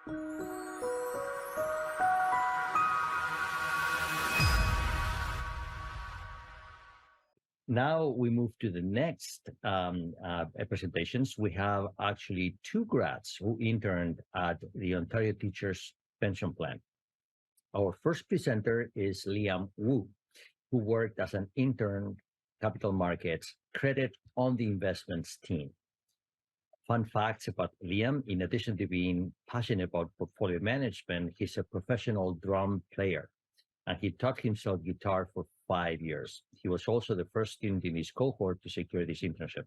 Now we move to the next presentations. We have actually two grads who interned at the Ontario Teachers Pension Plan. Our first presenter is Liam Wu, who worked as an intern capital markets credit on the investments team. Fun facts about Liam: in addition to being passionate about portfolio management, he's a professional drum player, and he taught himself guitar for 5 years. He was also the first student in his cohort to secure this internship.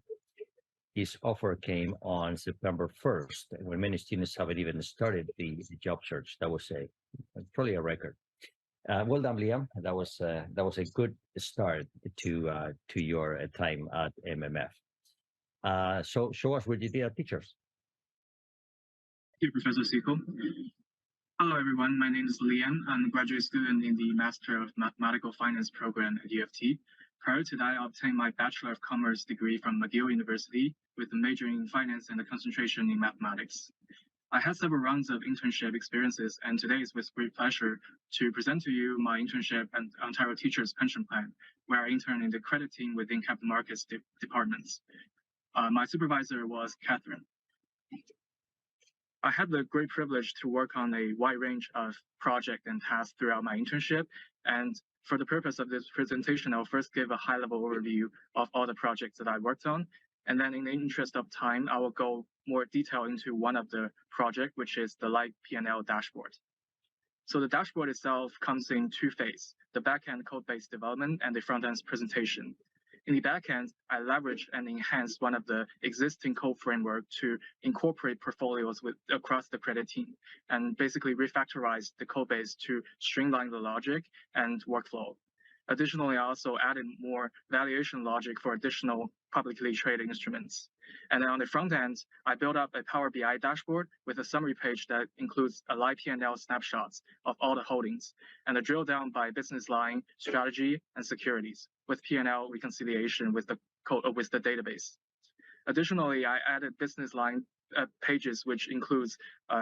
His offer came on September 1st, when many students haven't even started the job search. That was probably a record. Well done, Liam. That was a good start to your time at MMF. So show us where you did teachers. Thank you, Professor Seiko. Hello, everyone. My name is Liam. I'm a graduate student in the Master of Mathematical Finance program at UFT. Prior to that, I obtained my Bachelor of Commerce degree from McGill University with a major in finance and a concentration in mathematics. I had several rounds of internship experiences, and today is with great pleasure to present to you my internship at Ontario Teachers Pension Plan, where I interned in the credit team within capital markets departments. My supervisor was Catherine. I had the great privilege to work on a wide range of projects and tasks throughout my internship. And for the purpose of this presentation, I'll first give a high-level overview of all the projects that I worked on. And then in the interest of time, I will go more detail into one of the projects, which is the Live P&L dashboard. So the dashboard itself comes in two phases: the backend code-based development and the front-end presentation. In the backend, I leverage and enhance one of the existing code framework to incorporate portfolios across the credit team and basically refactorize the code base to streamline the logic and workflow. Additionally, I also added more valuation logic for additional publicly traded instruments. And then on the front end, I built up a Power BI dashboard with a summary page that includes a live P&L snapshots of all the holdings and a drill down by business line, strategy, and securities with P&L reconciliation with the database. Additionally, I added business line pages, which includes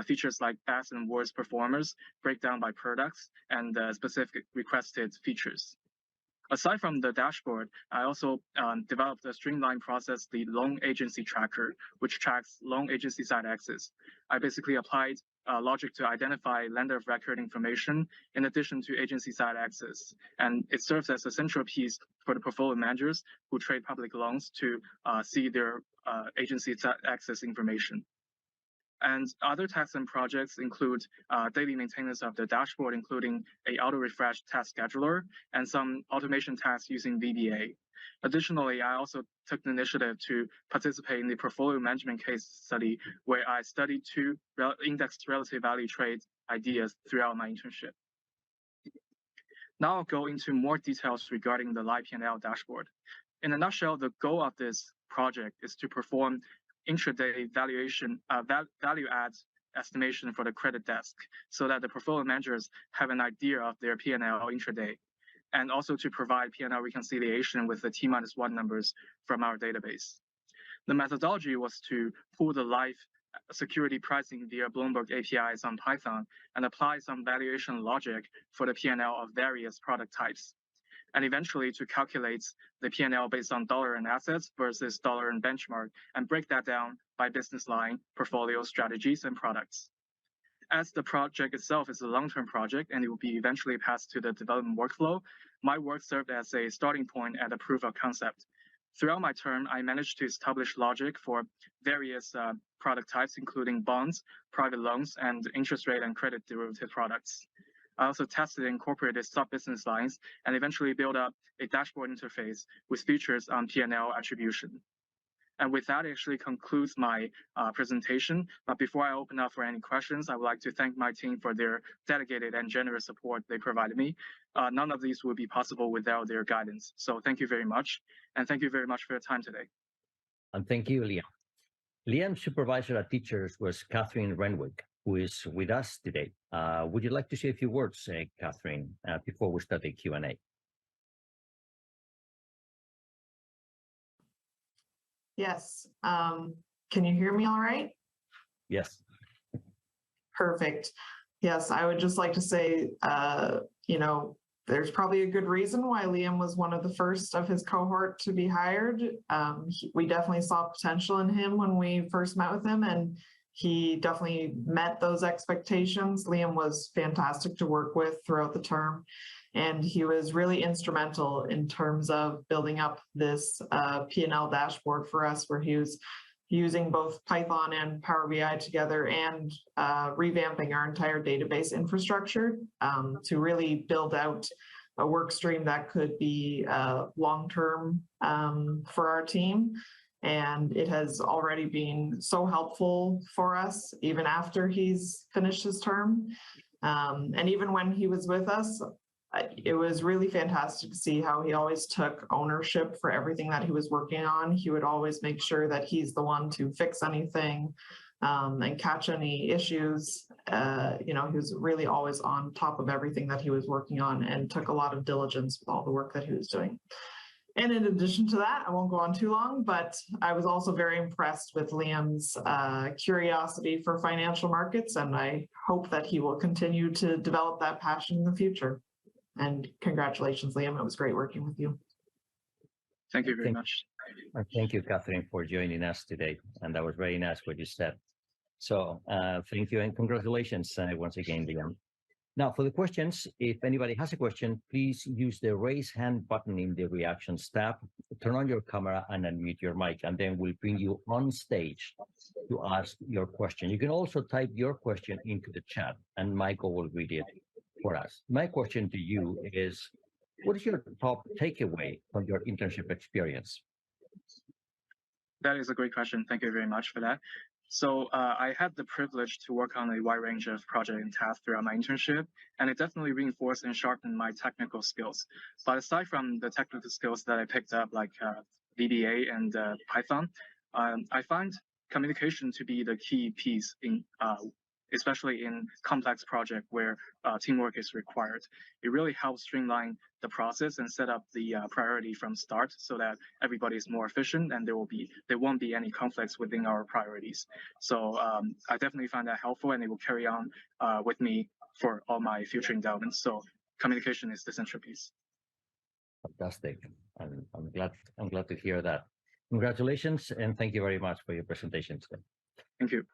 features like fast and worst performers, breakdown by products, and specific requested features. Aside from the dashboard, I also developed a streamlined process, the loan agency tracker, which tracks loan agency side access. I basically applied logic to identify lender of record information in addition to agency side access. And it serves as a central piece for the portfolio managers who trade public loans to see their agency side access information. And other tasks and projects include daily maintenance of the dashboard, including a auto-refresh task scheduler and some automation tasks using VBA. Additionally, I also took the initiative to participate in the portfolio management case study, where I studied two indexed relative value trade ideas throughout my internship. Now I'll go into more details regarding the Live P&L dashboard. In a nutshell, the goal of this project is to perform intraday valuation, value add estimation for the credit desk, so that the portfolio managers have an idea of their P&L intraday, and also to provide P&L reconciliation with the T-1 numbers from our database. The methodology was to pull the live security pricing via Bloomberg APIs on Python and apply some valuation logic for the P&L of various product types, and eventually to calculate the P&L based on dollar and assets versus dollar and benchmark, and break that down by business line, portfolio, strategies, and products. As the project itself is a long-term project and it will be eventually passed to the development workflow, my work served as a starting point and a proof of concept. Throughout my term, I managed to establish logic for various product types, including bonds, private loans, and interest rate and credit derivative products. I also tested and incorporated sub-business lines and eventually built up a dashboard interface with features on P&L attribution. And with that, it actually concludes my presentation. But before I open up for any questions, I would like to thank my team for their dedicated and generous support they provided me. None of these would be possible without their guidance. So thank you very much. And thank you very much for your time today. And thank you, Liam. Liam's supervisor at Teachers was Catherine Renwick, who is with us today. Would you like to say a few words, Catherine, before we start the Q&A? Yes. Can you hear me all right? Yes. Perfect. Yes, I would just like to say, there's probably a good reason why Liam was one of the first of his cohort to be hired. We definitely saw potential in him when we first met with him, and he definitely met those expectations. Liam was fantastic to work with throughout the term, and he was really instrumental in terms of building up this P&L dashboard for us, where he was using both Python and Power BI together and revamping our entire database infrastructure to really build out a work stream that could be long-term for our team. And it has already been so helpful for us, even after he's finished his term. And even when he was with us, it was really fantastic to see how he always took ownership for everything that he was working on. He would always make sure that he's the one to fix anything and catch any issues. He was really always on top of everything that he was working on and took a lot of diligence with all the work that he was doing. And in addition to that, I won't go on too long, but I was also very impressed with Liam's curiosity for financial markets, and I hope that he will continue to develop that passion in the future. And congratulations, Liam. It was great working with you. Thank you very much. Thank you, Catherine, for joining us today. And that was very nice what you said. So thank you and congratulations once again, Liam. Now, for the questions, if anybody has a question, please use the raise hand button in the reactions tab, turn on your camera and unmute your mic, and then we'll bring you on stage to ask your question. You can also type your question into the chat and Michael will read it for us. My question to you is, what is your top takeaway from your internship experience? That is a great question. Thank you very much for that. So I had the privilege to work on a wide range of projects and tasks throughout my internship, and it definitely reinforced and sharpened my technical skills. But aside from the technical skills that I picked up, like VBA and Python, I find communication to be the key piece in especially in complex projects where teamwork is required. It really helps streamline the process and set up the priority from start so that everybody is more efficient and there won't be any conflicts within our priorities. So I definitely find that helpful, and it will carry on with me for all my future endowments. So communication is the central piece. Fantastic. I'm glad to hear that. Congratulations and thank you very much for your presentation today. Thank you.